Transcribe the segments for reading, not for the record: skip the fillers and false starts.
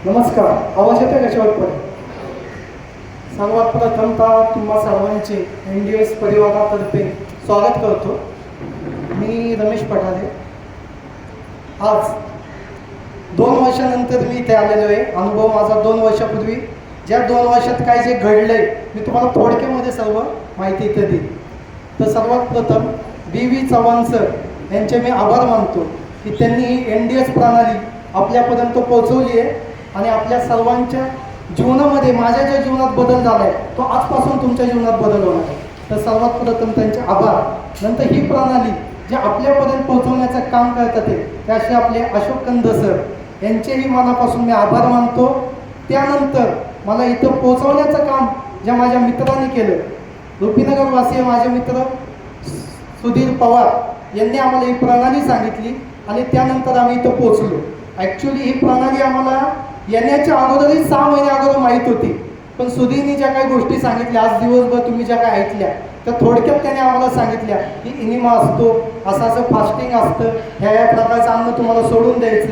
नमस्कार, आवाज येतोय का शेवटपर्यंत? सर्वात प्रथमतः तुम्हा सर्वांचे NDS परिवारातर्फे स्वागत करतो. मी रमेश पठारे. आज 2 वर्षानंतर मी इथे आलेलो आहे. अनुभव माझा 2 वर्षापूर्वी, ज्या 2 वर्षात काय जे घडलंय मी तुम्हाला थोडक्यामध्ये सर्व माहिती इथे देईन. तर सर्वात प्रथम BV चव्हाण सर यांचे मी आभार मानतो की त्यांनी ही NDS प्रणाली आपल्यापर्यंत पोहोचवली आहे आणि आपल्या सर्वांच्या जीवनामध्ये, माझ्या ज्या जीवनात बदल झाला आहे तो आजपासून तुमच्या जीवनात बदल होणार आहे. तर सर्वात प्रथम त्यांचे आभार. नंतर ही प्रणाली जे आपल्यापर्यंत पोहोचवण्याचं काम करतात ते असे आपले अशोक कंद सर यांचेही मनापासून मी आभार मानतो. त्यानंतर मला इथं पोहोचवण्याचं काम ज्या माझ्या मित्रांनी केलं, रुपीनगरवासी माझे मित्र सुधीर पवार यांनी आम्हाला ही प्रणाली सांगितली आणि त्यानंतर आम्ही इथं पोहोचलो. ॲक्च्युली ही प्रणाली आम्हाला येण्याच्या अगोदरही 6 महिने अगोदर माहीत होती, पण सुधीरनी ज्या काही गोष्टी सांगितल्या आज दिवसभर तुम्ही ज्या काही ऐकल्या त्या थोडक्यात त्याने आम्हाला सांगितल्या की इनिमा असतो, असं असं फास्टिंग असतं, ह्या प्रकारचं अन्न तुम्हाला सोडून द्यायचं.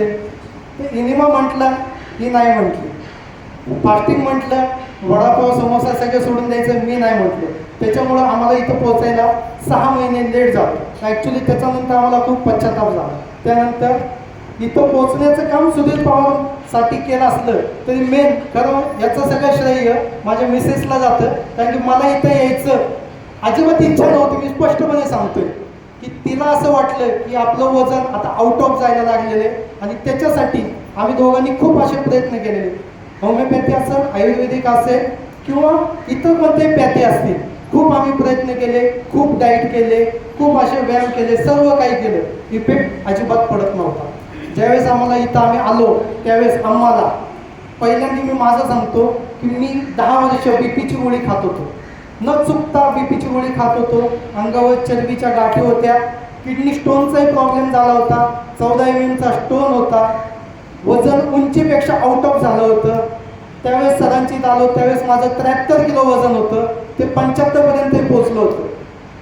तर इनिमा म्हटलं ही नाही म्हटली, फास्टिंग म्हटलं वडापाव समोसा सगळं सोडून द्यायचं मी नाही म्हटलं. त्याच्यामुळं आम्हाला इथं पोचायला 6 महिने लेट झालं. ॲक्च्युली त्याच्यानंतर आम्हाला खूप पश्चाताप झाला. त्यानंतर इथं पोचण्याचं काम सुधीर पवारसाठी केलं असलं तरी मेन खरं याचं सगळं श्रेय माझ्या मिसेसला जातं, कारण की मला इथं यायचं अजिबात इच्छा नव्हती. मी स्पष्टपणे सांगतोय की तिला असं वाटलं की आपलं वजन आता आउट ऑफ जायला लागलेलं आहे आणि त्याच्यासाठी आम्ही दोघांनी खूप असे प्रयत्न केलेले. होमिओपॅथी असेल, आयुर्वेदिक असेल किंवा इतर कोणतेही पॅथी असतील, खूप आम्ही प्रयत्न केले, खूप डाईट केले, खूप असे व्यायाम केले, सर्व काही केलं. इफेक्ट अजिबात पडत नव्हता. ज्यावेळेस आम्हाला इथं आम्ही आलो त्यावेळेस आम्हाला पहिल्यांदा मी माझं सांगतो की मी 10 वर्ष बीपीची गोळी खात होतो, न चुकता बीपीची गोळी खात होतो. अंगावर चरबीच्या गाठी होत्या, किडनी स्टोनचाही प्रॉब्लेम झाला होता, 14 mm स्टोन होता, वजन उंचीपेक्षा आउट ऑफ झालं होतं. त्यावेळेस सरांची आलो त्यावेळेस माझं 73 किलो वजन होतं, ते 75 पर्यंत पोहोचलं होतं.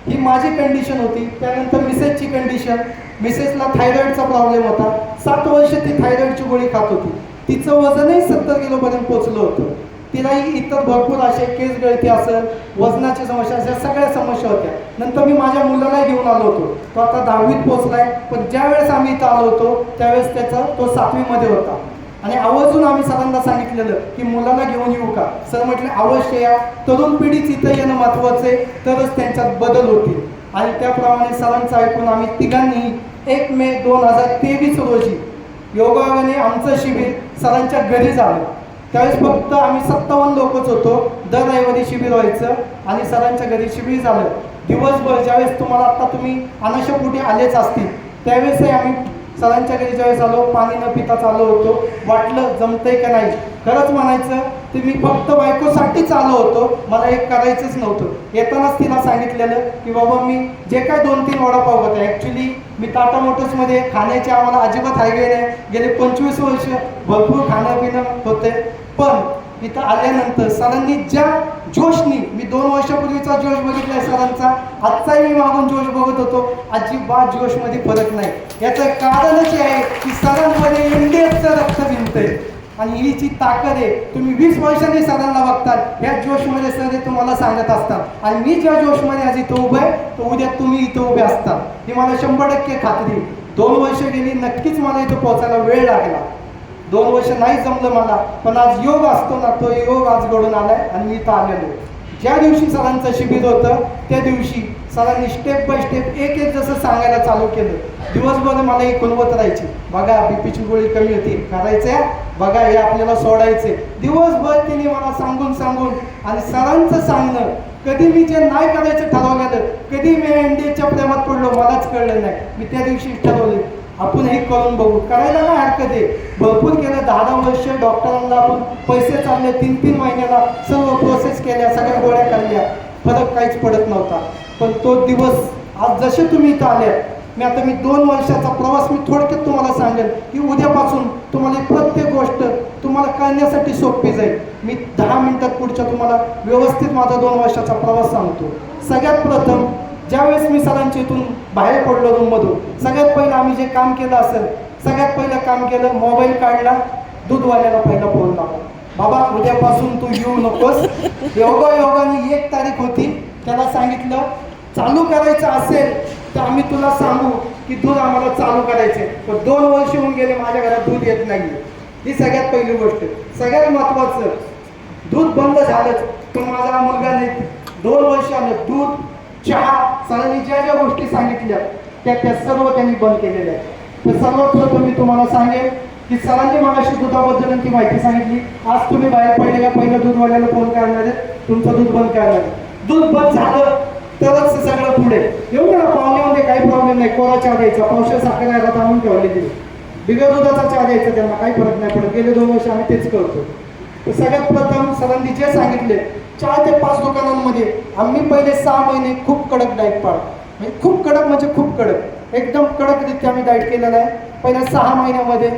ही माझी कंडिशन होती. त्यानंतर मिसेसची कंडिशन, मिसेसला थायरॉईडचा प्रॉब्लेम होता, 7 वर्ष ती थायरॉईडची गोळी खात होती, तिचं वजनही 70 किलोपर्यंत पोहोचलं होतं. तिलाही इतर भरपूर असे केस गळती असेल, वजनाची समस्या, अशा सगळ्या समस्या होत्या. नंतर मी माझ्या मुलालाही घेऊन आलो होतो, तो आता 10वीत पोहोचलाय, पण ज्यावेळेस आम्ही इथं आलो होतो त्यावेळेस तो 7वीमध्ये होता. आणि आवर्जून आम्ही सरांना सांगितलेलं की मुलाला घेऊन येऊ का? सर म्हटले अवश्य या, तरुण पिढीच इथं येणं महत्त्वाचं आहे, तरच त्यांच्यात बदल होतील. आणि त्याप्रमाणे सरांचं ऐकून आम्ही तिघांनी 1 मे 2023 रोजी योगायोगाने आमचं शिबिर सरांच्या घरी झालं. त्यावेळेस फक्त आम्ही 57 लोकच होतो. दर रविवारी शिबिर व्हायचं आणि सरांच्या घरी शिबिर झालं. दिवसभर ज्यावेळेस तुम्हाला आता तुम्ही अनाशापोटी आलेच असतील त्यावेळेसही आम्ही सरांच्या घरी ज्यावेळेस आलो पाणी न पिताच आलो होतो. वाटलं जमतंय का नाही, खरंच म्हणायचं ते मी फक्त बायकोसाठीच आलो होतो, मला एक करायचंच नव्हतं. येतानाच तिला सांगितलेलं की बाबा मी जे काय 2-3 वडापाव होते, ॲक्च्युली मी टाटा मोटर्समध्ये खाण्याचे आम्हाला अजिबात हायवे नाही, गेले 25 वर्ष भरपूर खाणं पिणं होते. पण इथं आल्यानंतर सरांनी ज्या जोशनी, मी 2 वर्षापूर्वीचा जोश बघितलाय सरांचा, आजचाही मी मागून जोश बघत होतो, अजिबात जोशमध्ये फरक नाही. याचं कारणच हे आहे की सरांमध्ये NDSचं रक्त भिनतंय आणि ही जी ताकद आहे. तुम्ही 20 वर्षांनी सरांना बघतात, या जोशमध्ये सर हे तुम्हाला सांगत असतात आणि मी ज्या जोशमध्ये आज इथं उभं आहे तो उद्या तुम्ही इथं उभे असतात, ही मला 100% खात्री. 2 वर्ष गेली, नक्कीच मला इथं पोहोचायला वेळ लागला, 2 वर्ष नाही जमलं मला, पण आज योग असतो ना, तो योग आज घडून आलाय आणि मी इथं आलेलो. ज्या दिवशी सरांचं शिबिर होतं त्या दिवशी सरांनी स्टेप बाय स्टेप एक जसं सांगायला चालू केलं. दिवसभर मला ही खुलवत राहायची, बघा बीपीची गोळी कमी होती, करायचं बघा, हे आपल्याला सोडायचे. दिवसभर तिने मला सांगून आणि सरांचं सांगणं, कधी मी जे नाही करायचं ठरवलेलं, कधी मी NDSच्या प्रेमात पडलो मलाच कळलं नाही. मी त्या दिवशी ठरवले आपण हे करून बघू, करायला नाही हरकत आहे. भरपूर केलं, 10 वर्ष डॉक्टरांना आपण पैसे चालले, 3-3 महिन्याला सर्व प्रोसेस केल्या, सगळ्या गोळ्या काढल्या, फरक काहीच पडत नव्हता. पण तो दिवस आज जसे तुम्ही इथं आले, मी 2 वर्षाचा प्रवास मी थोडक्यात तुम्हाला सांगेल की उद्यापासून तुम्हाला प्रत्येक गोष्ट तुम्हाला कळण्यासाठी सोपी जाईल. मी 10 मिनिटात पुढच्या तुम्हाला व्यवस्थित माझा 2 वर्षाचा प्रवास सांगतो. सगळ्यात प्रथम ज्यावेळेस मी सरांच्या इथून बाहेर पडलो रूममधून, सगळ्यात पहिलं आम्ही जे काम केलं असेल, सगळ्यात पहिलं काम केलं, मोबाईल काढला, दूधवाल्याला पहिला फोन लावला, बाबा उद्यापासून तू येऊ नकोस. योगायोगाने 1 तारीख होती. त्याला सांगितलं चालू करायचं असेल तर आम्ही तुला सांगू की दूध आम्हाला चालू करायचे, पण 2 वर्ष होऊन गेले माझ्या घरात दूध येत नाही. ही सगळ्यात पहिली गोष्ट. सगळ्यात महत्वाचं, दूध बंद झालंच पण माझा मुलगा नाही. 2 वर्षानं दूध, चहा, सरांनी ज्या ज्या गोष्टी सांगितल्या त्या सर्व त्यांनी बंद केलेल्या आहेत. तर सर्वप्रथम मी तुम्हाला सांगेन की सरांनी मगाशी दुधाबद्दल ती माहिती सांगितली. आज तुम्ही बाहेर पडले का पहिलं दूधवाल्याला फोन करणार आहे, तुमचं दूध बंद करणार आहे. दूध बंद झालं तरच सगळं पुढे येऊ ना. पाहुण्यामध्ये काही प्रॉब्लेम नाही, कोरा चहा द्यायचा, पावशेर साखर घरात आणून ठेवलेली, बिगर दुधाचा चहा द्यायचा, त्यांना काही फरक नाही पडत. गेले 2 वर्ष आम्ही तेच करतो. तर सगळ्यात प्रथम सरांनी जे सांगितले 4 ते 5 दुकानांमध्ये आम्ही पहिले 6 महिने खूप कडक डाएट पाळतो. म्हणजे खूप कडक म्हणजे खूप कडक, एकदम कडकरित्या आम्ही डाएट केलेला आहे. पहिल्या 6 महिन्यामध्ये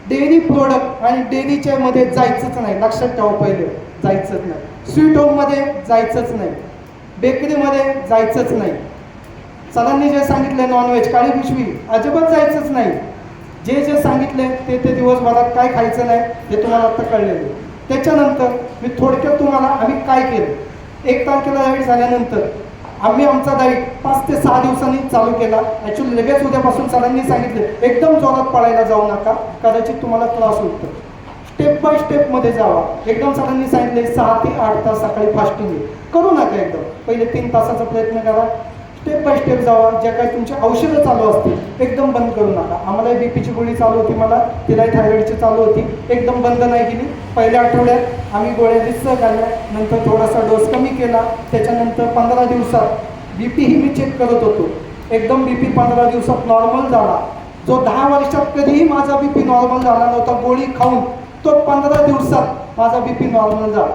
डेअरी प्रोडक्ट आणि डेअरीच्या मध्ये जायचंच नाही. लक्षात ठेवा, पहिले जायचंच नाही. स्वीट होममध्ये जायचंच नाही, बेकरीमध्ये जायचंच नाही. सरांनी जे सांगितलं नॉनव्हेज, काळी पिशवी अजिबात जायचंच नाही. जे जे सांगितले ते दिवसभरात काय खायचं नाही हे तुम्हाला आता कळलेलं. त्याच्यानंतर मी थोडक्यात तुम्हाला आम्ही काय केलं. 1 तारखेला डाएट झाल्यानंतर आम्ही आमचा डाएट 5 ते 6 दिवसांनी चालू केला. ॲक्च्युली लगेच उद्यापासून सरांनी सांगितलं एकदम जोरात पळायला जाऊ नका, कदाचित तुम्हाला त्रास होतो. स्टेप बाय स्टेपमध्ये जावा. एकदम सरांनी सांगितले 6 ते 8 तास सकाळी फास्टिंग करू नका. एकदम पहिले 3 तासाचा प्रयत्न करा. स्टेप बाय स्टेप जावा. ज्या काही तुमचे औषधं चालू असतील एकदम बंद करू नका. आम्हाला बीपीची गोळी चालू होती, मला तिलाही थायरॉईडची चालू होती, एकदम बंद नाही केली. पहिल्या आठवड्यात आम्ही गोळ्या रिस्क घालल्या, नंतर थोडासा डोस कमी केला. त्याच्यानंतर 15 दिवसात बीपीही मी चेक करत होतो. एकदम बीपी 15 दिवसात नॉर्मल झाला. जो 10 वर्षात कधीही माझा बीपी नॉर्मल झाला नव्हता गोळी खाऊन, तो 15 दिवसात माझा बीपी नॉर्मल झाला.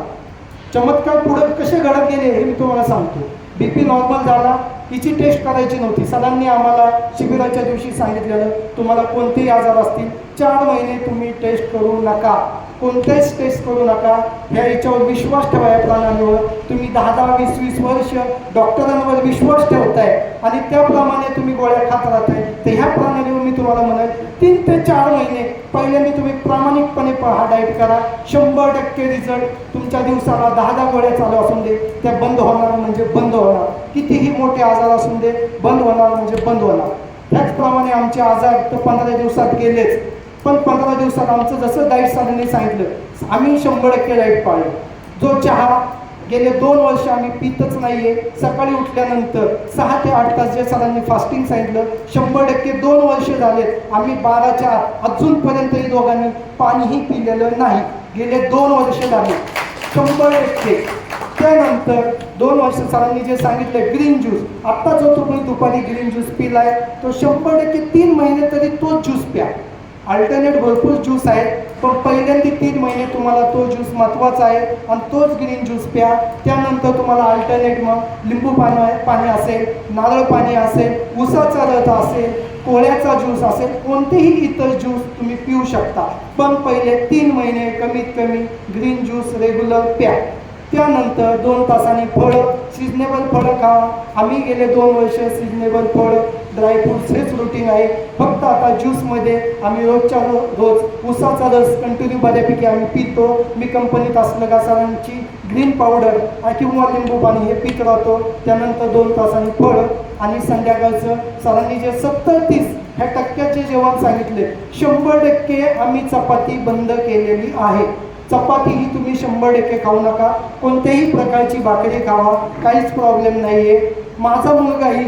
चमत्कार पुढे कसे घडत गेले हे मी तुम्हाला सांगतो. बीपी नॉर्मल झाला, हिची टेस्ट करायची नव्हती. सरांनी आम्हाला शिबिराच्या दिवशी सांगितलेलं तुम्हाला कोणतेही आजार असतील 4 महिने तुम्ही टेस्ट करू नका, कोणतेच टेस्ट करू नका. याच्यावर विश्वास ठेवा. या प्रणालीवर तुम्ही 10-10, 20-20 वर्ष डॉक्टरांवर विश्वास ठेवताय आणि त्याप्रमाणे तुम्ही गोळ्या खात राहताय. तर ह्या प्रणालीवर मी तुम्हाला म्हणेन 3 ते 4 महिने पहिल्यांदा तुम्ही प्रामाणिकपणे पहा, डाएट करा. 100% रिझल्ट तुमच्या दिवसाला 10-10 गोळ्या चालू असून दे त्या बंद होणार म्हणजे बंद होणार. कितीही मोठे आजार असून दे बंद होणार म्हणजे बंद होणार. त्याचप्रमाणे आमचे आजार तर 15 दिवसात गेलेच, पण 15 दिवसात आमचं जसं डाएट सरांनी सांगितलं आम्ही 100% डाएट पाळलं. जो चहा गेले 2 वर्ष आम्ही पितच नाहीये. सकाळी उठल्यानंतर 6 ते 8 तास जे सरांनी फास्टिंग सांगितलं 100% 2 वर्ष झालेत आम्ही 12च्या आत अजूनपर्यंतही दोघांनी पाणीही पिलेलं नाही. गेले 2 वर्ष झाले 100%. त्यानंतर 2 वर्ष सरांनी जे सांगितलं ग्रीन ज्यूस, आत्ता जो तुम्ही दुपारी ग्रीन ज्यूस पिलाय तो 100% 3 महिने तरी तोच ज्यूस प्या. अल्टरनेट भरपूर ज्यूस आहेत, पण पहिल्यांदा 3 महिने तुम्हाला तो ज्यूस महत्त्वाचा आहे आणि तोच ग्रीन ज्यूस प्या. त्यानंतर तुम्हाला अल्टरनेट मग लिंबू पाणी असेल, नारळ पाणी असेल, ऊसाचा रस असेल, कोळ्याचा ज्यूस असेल, कोणतेही इतर ज्यूस तुम्ही पिऊ शकता. पण पहिले 3 महिने कमीत कमी ग्रीन ज्यूस रेग्युलर प्या. त्यानंतर 2 तासांनी फळं, सिजनेबल फळं खावा. आम्ही गेले 2 वर्ष सिजनेबल फळं, ड्रायफ्रूट्स हेच रुटीन आहे. फक्त आता ज्यूसमध्ये आम्ही रोजच्या रोज ऊसाचा रस कंटिन्यू बऱ्यापैकी आम्ही पितो. मी कंपनीत असलं का सरांची ग्रीन पावडर किंवा लिंबू पाणी हे पित राहतो. त्यानंतर 2 तासांनी फळं आणि संध्याकाळचं सरांनी जे 70-30 ह्या टक्क्याचे जेवण सांगितले 100% आम्ही चपाती बंद केलेली आहे. चपाती ही तुम्ही 100% खाऊ नका. कोणत्याही प्रकारची भाकरी खावा, काहीच प्रॉब्लेम नाही आहे. माझा मुलगाही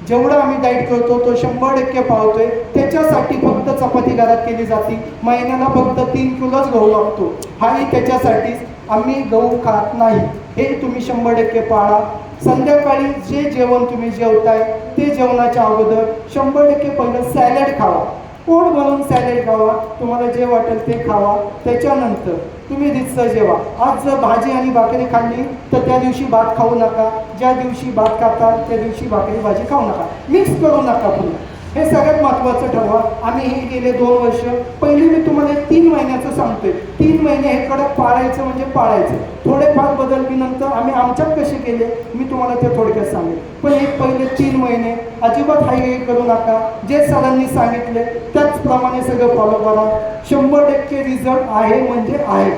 जेवढं आम्ही डाएट करतो तो 100% पाळतोय. त्याच्यासाठी फक्त चपाती घरात केली जाते. महिन्याला फक्त 3 किलोच गहू लागतो. हाही त्याच्यासाठीच. आम्ही गहू खात नाही. हे तुम्ही 100% पाळा. संध्याकाळी जे जेवण तुम्ही जेवताय ते जेवणाच्या अगोदर 100% पहिलं सॅलड खावा. पोट भरून सॅलड खावा. तुम्हाला जे वाटेल ते खावा. त्याच्यानंतर तुम्ही रितसर जेवा. आज जर भाजी आणि भाकरी खाल्ली तर त्या दिवशी भात खाऊ नका. ज्या दिवशी भात खाता त्या दिवशी भाकरी भाजी खाऊ नका. मिक्स करू नका पुन्हा. हे सगळ्यात महत्त्वाचं ठरवा. आम्ही हे गेले 2 वर्ष पहिली मी तुम्हाला 3 महिन्याचं सांगतोय. 3 महिने हे कडक पाळायचं म्हणजे पाळायचं. थोडेफार बदल मी नंतर आम्ही आमच्यात कसे केले मी तुम्हाला ते थोडक्यात सांगेन. पण हे पहिले 3 महिने अजिबात हाय करू नका. जे सरांनी सांगितले त्याच त्याचप्रमाणे सगळं फॉलो करा. 100% रिझल्ट आहे म्हणजे आहे.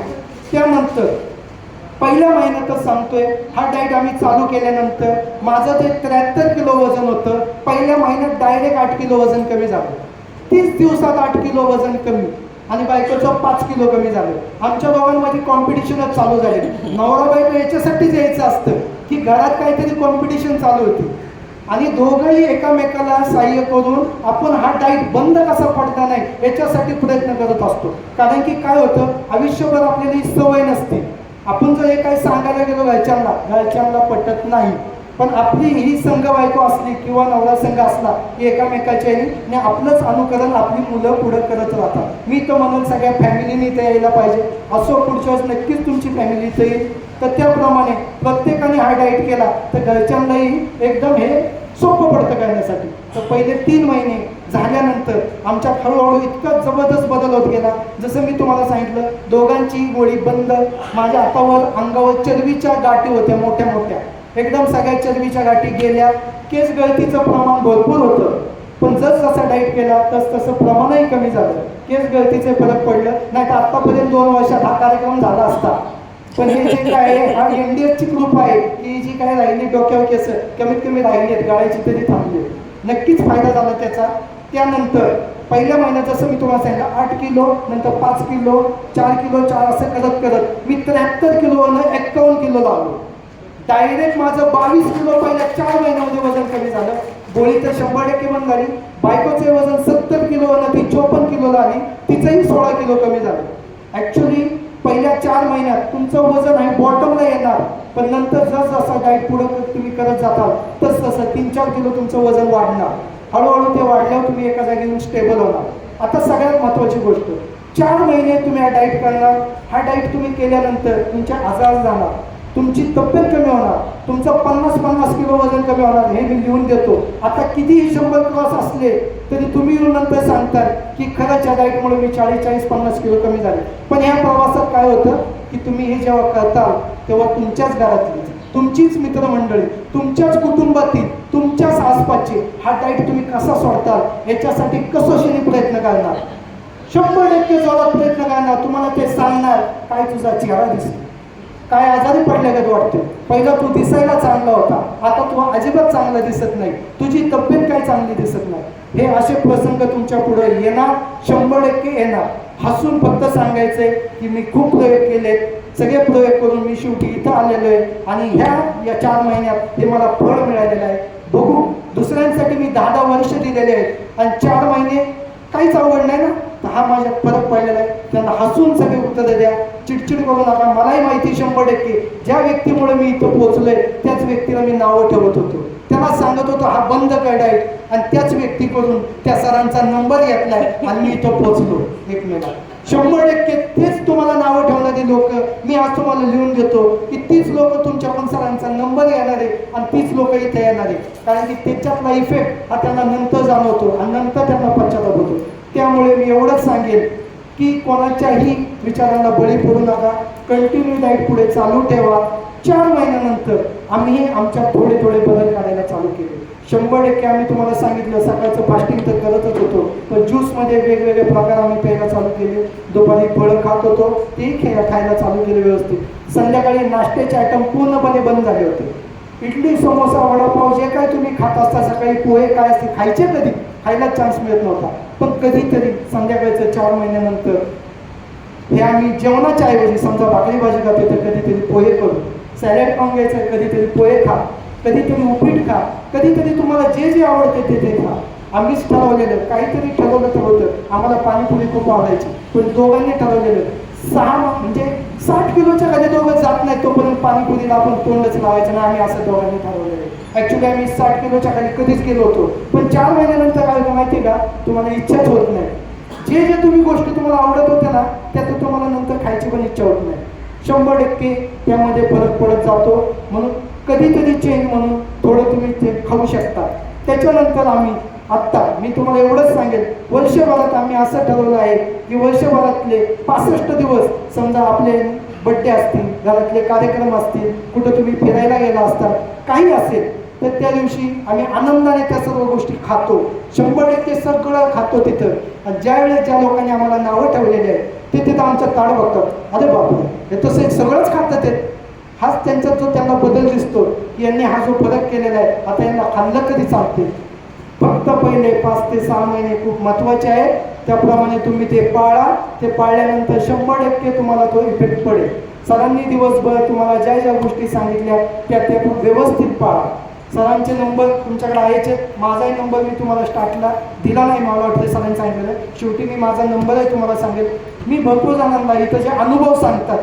त्यानंतर पहिल्या महिन्यातच सांगतोय, हा डाएट आम्ही चालू केल्यानंतर माझं ते 73 किलो वजन होतं. पहिल्या महिन्यात डायरेक्ट 8 किलो वजन कमी झालं. 30 दिवसात 8 किलो वजन कमी आणि बायकोचं 5 किलो कमी झालं. आमच्या दोघांमध्ये कॉम्पिटिशनच चालू झाली. नवरा बायको याच्यासाठीच यायचं असतं की घरात काहीतरी कॉम्पिटिशन चालू होती आणि दोघंही एकामेकाला सहाय्य करून आपण हा डाएट बंद कसा पडता नाही याच्यासाठी प्रयत्न करत असतो. कारण की काय होतं, आयुष्यभर आपल्याला ही सवय नसते. आपण जर हे काही सांगायला गेलो घरच्यांना पटत नाही. पण आपली ही संघ बायको असली किंवा नवरा संघ असला की एकामेकाच्या आणि आपलंच अनुकरण आपली मुलं पुढं करत राहतात. मी तर म्हणून सगळ्या फॅमिलीने इथे यायला पाहिजे. असो पुढच्या वेळेस नक्कीच तुमची फॅमिली इथे येईल. तर त्याप्रमाणे प्रत्येकाने हा डाएट केला तर घरच्यांनाही एकदम हे सोपं पडतं करण्यासाठी. तर पहिले 3 महिने झाल्यानंतर आमच्यात हळूहळू इतका जबरदस्त बदल होत गेला. जसं मी तुम्हाला सांगितलं, दोघांची गोळी बंद. माझ्या हातावर अंगावर चरबीच्या गाठी होत्या मोठ्या मोठ्या, एकदम सगळ्या चरबीच्या गाठी गेल्या. केस गळतीचं प्रमाण भरपूर होतं, पण जसा डाएट केला तसं प्रमाणही कमी झालं. केस गळतीचे फरक पडलं. नाही तर आत्तापर्यंत 2 वर्षात हा कार्यक्रम झाला असता. पण हे जे काय आहे, हा एनडीएसची कृपा आहे की जी काय राहिली डोक्यावर केस कमीत कमी राहिली आहेत, गाळायची तरी थांबली. नक्कीच फायदा झाला त्याचा. त्यानंतर पहिल्या महिन्यात जसं मी तुम्हाला सांगितलं 8 किलो, नंतर 5 किलो, 4 किलो, 4 असं करत करत मी 73 किलोनं 51 किलो आलो. डायरेक्ट माझं 22 किलो पहिल्या 4 महिन्यामध्ये वजन कमी झालं. गोळी तर 100% बंद झाली. बायकोचे वजन 70 किलोनं ती 54 किलोला आली. तिचंही 16 किलो कमी झालं. ॲक्च्युली पहिल्या 4 महिन्यात तुमचं वजन आहे बॉटमला येणार, पण नंतर जसं डाएट पुढं तुम्ही करत जाताल तसं 3-4 किलो तुमचं वजन वाढणार. हळूहळू ते वाढल्यावर तुम्ही एका जागेवरून स्टेबल होणार. आता सगळ्यात महत्त्वाची गोष्ट, 4 महिने तुम्ही हा डाएट करणार. हा डाएट तुम्ही केल्यानंतर तुमच्या आजार जाणार, तुमची तब्येत कमी होणार, तुमचं 50 किलो वजन कमी होणार. हे मी लिहून देतो. आता कितीही 100 क्रॉस असले तरी तुम्ही येऊन नंतर सांगतात की खरंच या डाएटमुळे मी 40-50 किलो कमी झाले. पण ह्या प्रवासात काय होतं की तुम्ही हे जेव्हा करताल तेव्हा तुमच्याच घरातली, तुमचीच मित्रमंडळी, तुमच्याच कुटुंबातील, तुमच्याच आसपासचे हा डाएट तुम्ही कसा सोडताल याच्यासाठी कसोशीने प्रयत्न करणार. 100% जोरात प्रयत्न करणार. तुम्हाला ते सांगणार, काय तुझा चेहरा दिसतो, काय आजारी पडल्यागत वाटते, पहिला तू दिसायला चांगला होता, आता तू अजिबात चांगला दिसत नाही, तुझी तब्येत काय चांगली दिसत नाही. हे असे प्रसंग तुमच्या पुढे येणार, 100% येणार. हसून फक्त सांगायचंय की मी खूप प्रयोग केलेत, सगळे प्रयोग करून मी शेवटी इथं आलेलो आहे आणि या 4 महिन्यात हे मला फळ मिळालेलं आहे. बघू, दुसऱ्यांसाठी मी 10 वर्ष दिलेले आहेत आणि 4 महिने काहीच अवघड नाही ना, तर हा माझ्यात फरक पडलेला आहे. त्यांना हसून सगळे उत्तर द्या, चिडचिड करू नका. मलाही माहिती 100% ज्या व्यक्तीमुळे मी इथं पोहोचलोय त्याच व्यक्तीला मी नावं ठेवत होतो, त्याला सांगत होतो हा बंद कर डाएट, आणि त्याच व्यक्तीकडून त्या सरांचा नंबर घेतलाय आणि मी इथं पोहोचलो. एक मिनिट, 100% तेच तुम्हाला नावं ठेवणारे लोक मी आज तुम्हाला लिहून देतो की तीच लोक तुमच्याकडून सरांचा नंबर घेणार आहे आणि तीच लोक इथे येणार आहे. कारण की त्याच्यातला इफेक्ट हा त्यांना नंतर जाणवतो आणि नंतर त्यांना पश्चाताप होतो. त्यामुळे मी एवढंच सांगेन की कोणाच्याही विचारांना बळी पडू नका. कंटिन्यू डाएट पुढे चालू ठेवा. 4 महिन्यानंतर आम्ही आमच्यात थोडे बदल करायला चालू केले. 100% आम्ही तुम्हाला सांगितलं सकाळचं फास्टिंग तर करतच होतो, पण ज्यूसमध्ये वेगवेगळे प्रकार आम्ही प्यायला चालू केले. दुपारी फळं खात होतो, ते खायला चालू केले व्यवस्थित. संध्याकाळी नाश्त्याचे आयटम पूर्णपणे बंद झाले होते. इडली, समोसा, वडापाव जे काय तुम्ही खात असता, सकाळी पोहे काय असते खायचे, कधी खायला चान्स मिळत नव्हता. पण कधीतरी संध्याकाळचं 4 महिन्यानंतर हे आम्ही जेवणाच्या ऐवजी, समजा भाकरी भाजी खाते तर कधीतरी पोहे करू, सॅलड खाऊन घ्यायचं, कधीतरी पोहे खा, कधीतरी उपीट खा, कधीतरी तुम्हाला जे जे आवडते ते खा. आम्हीच ठरवलेलं, काहीतरी ठरवलं तर होतं. आम्हाला पाणीपुरी खूप आवडायची, पण दोघांनी ठरवलेलं 60 किलोच्या खाली दोघं जात नाही तोपर्यंत पाणीपुरीला आपण तोंडच लावायचं ना. आम्ही असं दोघांनी ठरवलेलं आहे. ॲक्च्युली आम्ही 60 किलोच्या खाली कधीच गेलो होतो, पण 4 महिन्यानंतर काय होतं माहिती का, तुम्हाला इच्छाच होत नाही. जे तुम्ही गोष्टी तुम्हाला आवडत होत्या ना त्यात तुम्हाला नंतर खायची पण इच्छा होत नाही. 100% त्यामध्ये फरक पडत जातो. म्हणून कधीतरी चेंज म्हणून थोडं तुम्ही ते खाऊ शकता. त्याच्यानंतर आत्ता मी तुम्हाला एवढंच सांगेल, वर्षभरात आम्ही असं ठरवलं आहे की वर्षभरातले 65 दिवस, समजा आपले बड्डे असतील, घरातले कार्यक्रम असतील, कुठं तुम्ही फिरायला गेला असता, काही असेल तर त्या दिवशी आम्ही आनंदाने त्या सर्व गोष्टी खातो, 100% सगळं खातो तिथं. आणि ज्यावेळेस ज्या लोकांनी आम्हाला नावं ठेवलेली आहे ते तिथं आमचं ताट बघतात, अरे बापरे हे तसं सगळंच खातात ते. हाच त्यांचा जो त्यांना बदल दिसतो की यांनी हा जो फरक केलेला आहे, आता यांना खाल्लं कधी चालते. फक्त पहिले 5 ते 6 महिने खूप महत्त्वाचे आहे, त्याप्रमाणे तुम्ही ते पाळा. ते पाळल्यानंतर 100% तुम्हाला तो इफेक्ट पडेल. सरांनी दिवसभर तुम्हाला ज्या ज्या गोष्टी सांगितल्या त्या व्यवस्थित पाळा. सरांचे नंबर तुमच्याकडे आहेच, माझाही नंबर मी तुम्हाला स्टार्टला दिला नाही, मला वाटतं सरांनी सांगितलं. शेवटी मी माझा नंबरही तुम्हाला सांगेल. मी भरपूर जणांना इथं जे अनुभव सांगतात,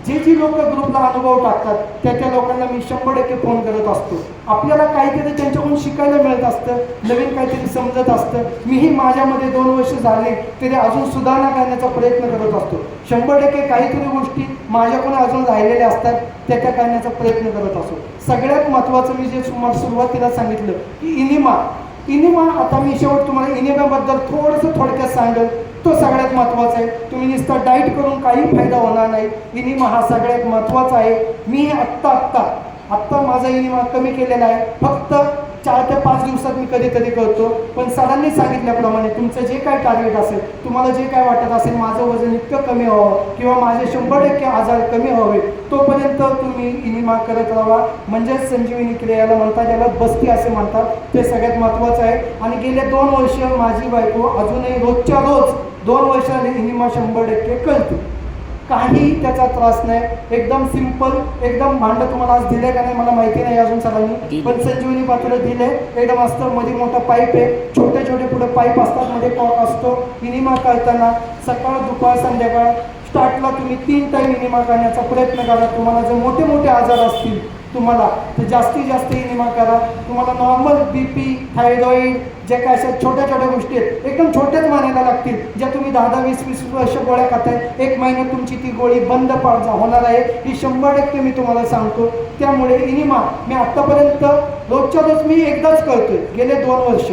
जे लोक ग्रुपला अनुभव टाकतात त्या लोकांना मी 100% फोन करत असतो. आपल्याला काहीतरी त्यांच्याकडून शिकायला मिळत असतं, नवीन काहीतरी समजत असतं. मीही माझ्यामध्ये 2 वर्ष झाले तरी अजून सुधारणा करण्याचा प्रयत्न करत असतो. 100% काहीतरी गोष्टी माझ्याकडून अजून राहिलेल्या असतात, त्या करण्याचा प्रयत्न करत असतो. सगळ्यात महत्त्वाचं मी जे सुरुवातीला सांगितलं की इनिमा आता मी शेवट तुम्हाला इनिमाबद्दल थोडक्यात सांगेल. तो सगळ्यात महत्त्वाचा आहे. तुम्ही नुसतं डाईट करून काही फायदा होणार नाही. इनिमा हा सगळ्यात महत्त्वाचा आहे. मी आत्ता माझा इनिमा कमी केलेला आहे. फक्त 4 ते 5 दिवसात मी कधीतरी करतो. पण सरांनी सांगितल्याप्रमाणे तुमचं जे काय टार्गेट असेल, तुम्हाला जे काय वाटत असेल माझं वजन इतकं कमी व्हावं किंवा माझे 100% आजार कमी व्हावे, तोपर्यंत तुम्ही इनिमा करत राहा. म्हणजेच संजीवनी क्रियाला म्हणतात, याला बस्ती असे म्हणतात. ते सगळ्यात महत्त्वाचं आहे. आणि गेले 2 वर्ष माझी बायको अजूनही रोजच्या रोज 2 वर्षाने इनिमा 100% करते. काही त्याचा त्रास नाही. एकदम सिंपल, एकदम भांडं तुम्हाला आज दिले का नाही मला माहिती नाही अजून सरांनी, पण संजीवनी पात्र दिले. एकदम असतं, मध्ये मोठा पाईप आहे, छोटे छोटे पुढे पाईप असतात, मध्ये कॉक असतो. इनिमा करताना सकाळ दुपार संध्याकाळ स्टार्टला तुम्ही 3 टाईम इनिमा करण्याचा प्रयत्न करा. तुम्हाला जर मोठे आजार असतील तुम्हाला तर जास्तीत जास्त इनिमा करा. तुम्हाला नॉर्मल BP, थायरॉईड, जे काय अशा छोट्या गोष्टी आहेत एकदम छोट्याच मानायला लागतील, ज्या तुम्ही 10-20 वर्ष गोळ्या खाताय, 1 महिन्यात तुमची ती गोळी बंद होणार आहे. ही 100% मी तुम्हाला सांगतो. त्यामुळे इनिमा मी आत्तापर्यंत रोजच्या रोज मी एकदाच करतोय, गेले 2 वर्ष.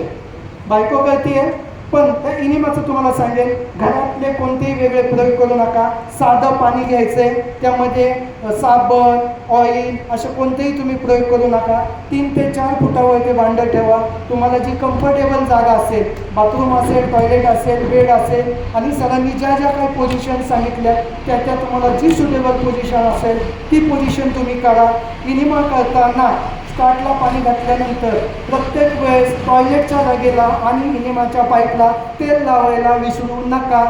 बायको करते, पण त्या इनिमाचं तुम्हाला सांगेल, घरातले कोणतेही वेगळे प्रयोग करू नका. साधं पाणी घ्यायचं आहे, त्यामध्ये साबण, ऑइल असे कोणतेही तुम्ही प्रयोग करू नका. 3 ते 4 फुटावर ते भांडं ठेवा. तुम्हाला जी कम्फर्टेबल जागा असेल, बाथरूम असेल, टॉयलेट असेल, बेड असेल, आणि सरांनी ज्या काही पोझिशन सांगितल्या त्या तुम्हाला जी सुटेबल पोझिशन असेल ती पोझिशन तुम्ही करा. इनिमा करताना स्टार्टला पाणी घातल्यानंतर प्रत्येक वेळेस टॉयलेटच्या जागेला आणि इनिमाच्या पाईपला तेल लावायला विसरू नका.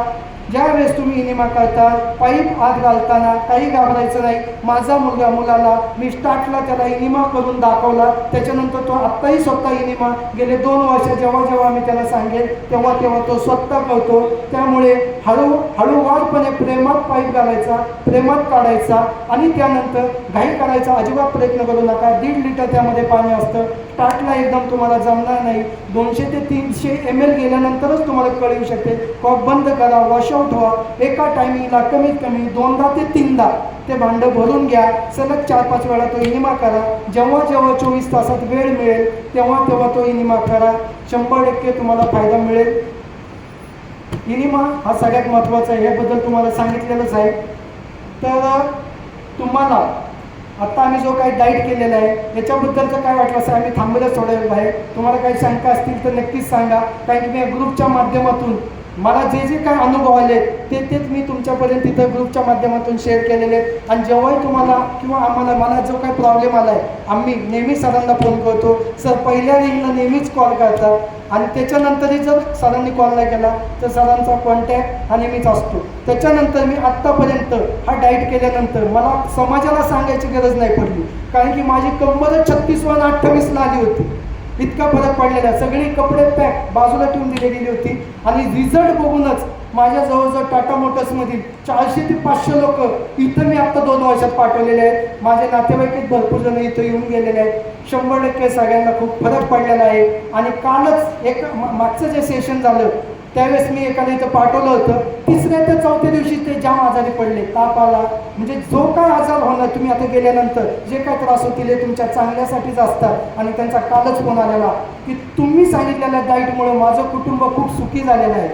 ज्या वेळेस तुम्ही इनिमा करता, पाईप आत घालताना काही घाबरायचं नाही. माझा मुलाला मी स्टार्टला त्याला इनिमा करून दाखवला, त्याच्यानंतर तो आत्ताही स्वतः इनिमा गेले 2 वर्ष जेव्हा मी त्याला सांगेल तेव्हा तो स्वतः करतो. त्यामुळे हळूवारपणे प्रेमात पाईप घालायचा, प्रेमात काढायचा, आणि त्यानंतर घाई करायचा अजिबात प्रयत्न करू नका. 1.5 लिटर त्यामध्ये पाणी असतं. स्टार्टला एकदम तुम्हाला जमणार नाही. 200 ते 300 ml गेल्यानंतरच तुम्हाला कळू शकते. कॉक बंद करा, वॉशआउट व्हा. एका टायमिंगला कमीत कमी 2दा ते 3दा ते भांडं भरून घ्या. सलग 4-5 वेळा तो इनिमा करा. जेव्हा 24 तासात वेळ मिळेल तेव्हा तो इनिमा करा. 100% तुम्हाला फायदा मिळेल. इनिमा हा सगळ्यात महत्त्वाचा आहे, याबद्दल तुम्हाला सांगितलेलंच आहे. तर तुम्हाला आत्ता आम्ही जो काही डाईट केलेला आहे याच्याबद्दलचं काय वाटलं असं आम्ही थांबवलंच थोड्या वेळ आहे. तुम्हाला काही शंका असतील तर नक्कीच सांगा, कारण की मी ग्रुपच्या माध्यमातून मला जे काय अनुभव आले तेच मी तुमच्यापर्यंत इथं ग्रुपच्या माध्यमातून शेअर केलेले आहेत. आणि जेव्हाही तुम्हाला किंवा मला जो काही प्रॉब्लेम आला आहे, आम्ही नेहमी सरांना फोन करतो. सर पहिल्या रिंगला नेहमीच कॉल करतात, आणि त्याच्यानंतरही जर सरांनी कॉल नाही केला तर सरांचा कॉन्टॅक्ट हा नेहमीच असतो. त्याच्यानंतर मी आत्तापर्यंत हा डाईट केल्यानंतर मला समाजाला सांगायची गरज नाही पडली, कारण की माझी कंबर 36 व 28ला आली होती. इतका फरक पडलेला. सगळे कपडे पॅक बाजूला ठेवून दिले गेली होती, आणि रिझल्ट बघूनच माझ्या जवळजवळ टाटा मोटर्समधील 400 ते 500 लोक इथं मी आत्ता 2 वर्षात पाठवलेले आहेत. माझे नातेवाईक भरपूर जण इथं येऊन गेलेले आहेत. 100% सगळ्यांना खूप फरक पडलेला आहे. आणि कालच एक मागचं जे सेशन झालं त्यावेळेस मी एखाद्या इथं पाठवलं होतं. 3ऱ्या ते 4थ्या दिवशी ते जाम आजारी पडले, ताप आला. म्हणजे जो काय आजार होणार तुम्ही आता गेल्यानंतर जे काय त्रास होतील हे तुमच्या चांगल्यासाठीच असतात. आणि त्यांचा कालच फोन आलेला की तुम्ही सांगितलेल्या डाईटमुळे माझं कुटुंब खूप सुखी झालेलं आहे.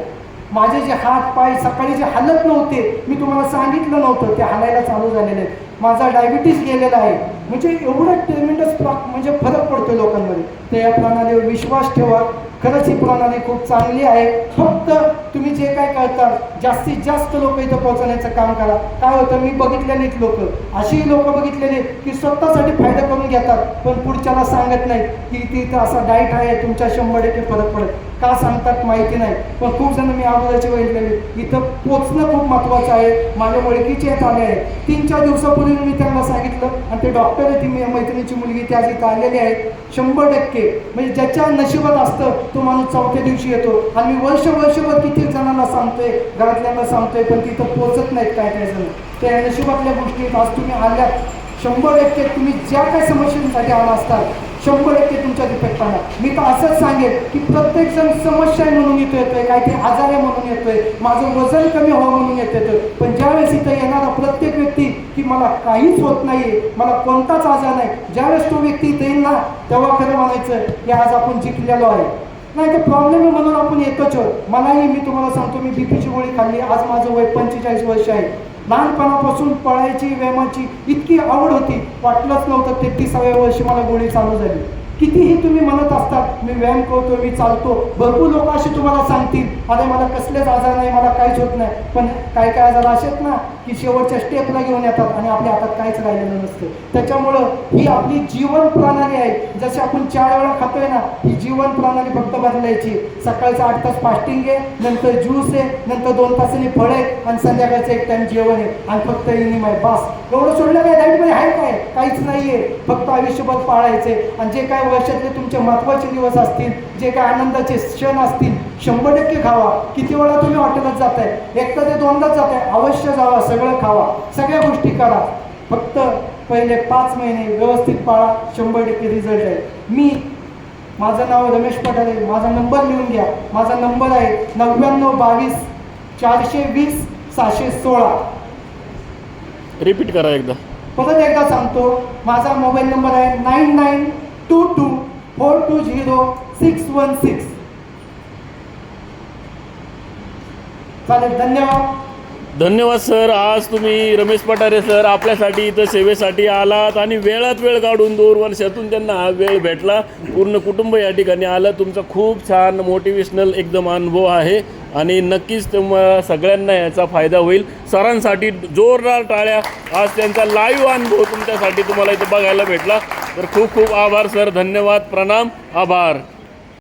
माझे जे हात पाय सकाळी जे हलत नव्हते, मी तुम्हाला सांगितलं नव्हतं, ते हलायला चालू झालेले आहेत. माझा डायबिटीस गेलेला आहे. म्हणजे एवढं ट्रेमेंडस म्हणजे फरक पडतो लोकांमध्ये. तर या प्रणालीवर विश्वास ठेवा. खरंच ही प्रणाली खूप चांगली आहे. फक्त तुम्ही जे काय करता जास्तीत जास्त लोक इथं पोहोचण्याचं काम करा. काय होतं, मी बघितलेली लोक, अशी लोक बघितलेली की स्वतःसाठी फायदा करून घेतात, पण पुढच्याला सांगत नाहीत की तिथं असा डाएट आहे, तुमच्या 100% फरक पडत. का सांगतात माहिती नाही, पण खूप जण मी अगोदरचे बघितलेले. इथं पोचणं खूप महत्त्वाचं आहे. माझ्या ओळखीचे येत आले आहे. 3-4 दिवसापूर्वी मी त्यांना सांगितलं, आणि ते डॉक्टर आहे, ती मी मैत्रिणीची मुलगी, ती आज इथं आलेली आहे. 100% म्हणजे ज्याच्या नशिबात असतं तो माणूस 4थ्या दिवशी येतो. आणि मी वर्षभर किती जणांना सांगतोय, घरातल्यांना सांगतोय, पण तिथं पोचत नाहीत काय जण. त्या नशिबातल्या गोष्टी आज तुम्ही आल्यात. 100% तुम्ही ज्या काय समस्यांसाठी आला असतात 100% तुमच्या इफेक्ट पाहणार. मी तर असंच सांगेन की प्रत्येक जण समस्या आहे म्हणून येतोय, काहीतरी आजार आहे म्हणून येतोय, माझं वजन कमी व्हावं म्हणून येतोय. पण ज्यावेळेस इथं येणारा प्रत्येक व्यक्ती की मला काहीच होत नाहीये, मला कोणताच आजार नाही, ज्यावेळेस तो व्यक्ती इथं येईल ना, तेव्हा खरं म्हणायचं की आज आपण जिंकलेलो आहे. नाही तर प्रॉब्लेम आहे म्हणून आपण येतोच. मलाही, मी तुम्हाला सांगतो, मी बीपीची गोळी खाल्ली. आज माझं वय 45 वर्ष आहे. लहानपणापासून पळायची, व्यायामाची इतकी आवड होती, वाटलंच नव्हतं 33व्या वर्षी मला गोळी चालू झाली. कितीही तुम्ही म्हणत असतात मी व्यायाम करतो, मी चालतो, भरपूर लोक असे तुम्हाला सांगतील अरे मला कसलेच आजार नाही, मला काहीच होत नाही. पण काय काय आजार असे आहेत ना की शेवटच्या स्टेपला घेऊन येतात आणि आपल्या हातात काहीच राहिलेलं नसतं. त्याच्यामुळं ही आपली जीवन प्रणाली आहे. जशी आपण 4 वेळा खातोय ना, ही जीवन प्रणाली फक्त बदलायची. सकाळचं 8 तास फास्टिंग आहे, नंतर ज्यूस आहे, नंतर 2 तासांनी फळ आहे, आणि संध्याकाळचं 1 टाइम जेवण आहे, आणि फक्त इनिम आहे. बस एवढं सोडलं काय डाएटमध्ये आहे काय? काहीच नाहीये. फक्त आयुष्यभर पाळायचे. आणि जे काय वर्षातले तुमचे महत्त्वाचे दिवस असतील, जे काय आनंदाचे क्षण असतील, 100% खावा. किती वेळा तुम्ही हॉटेलात जाताय, एकदा ते 2दाच जाताय, अवश्य जावा, सगळं खावा, सगळ्या गोष्टी करा. फक्त पहिले 5 महिने व्यवस्थित पाळा, 100% रिझल्ट आहे. माझं नाव रमेश पठारे. माझा नंबर लिहून घ्या. माझा नंबर आहे 9922 420 616. रिपीट करा एकदा. परत एकदा सांगतो, माझा मोबाईल नंबर आहे 9922420616. चालेल, धन्यवाद. धन्यवाद सर. आज तुम्ही रमेश पठारे सर आपल्यासाठी इथं सेवेसाठी आलात आणि वेळात वेळ काढून 2 वर्षातून त्यांना हा वेळ भेटला. पूर्ण कुटुंब या ठिकाणी आलं. तुमचा खूप छान मोटिवेशनल एकदम अनुभव आहे आणि नक्कीच तुम्हाला सगळ्यांना याचा फायदा होईल. सरांसाठी जोरदार टाळ्या. आज त्यांचा लाईव्ह अनुभव तुमच्यासाठी तुम्हाला इथं बघायला भेटला. तर खूप खूप आभार सर. धन्यवाद. प्रणाम. आभार.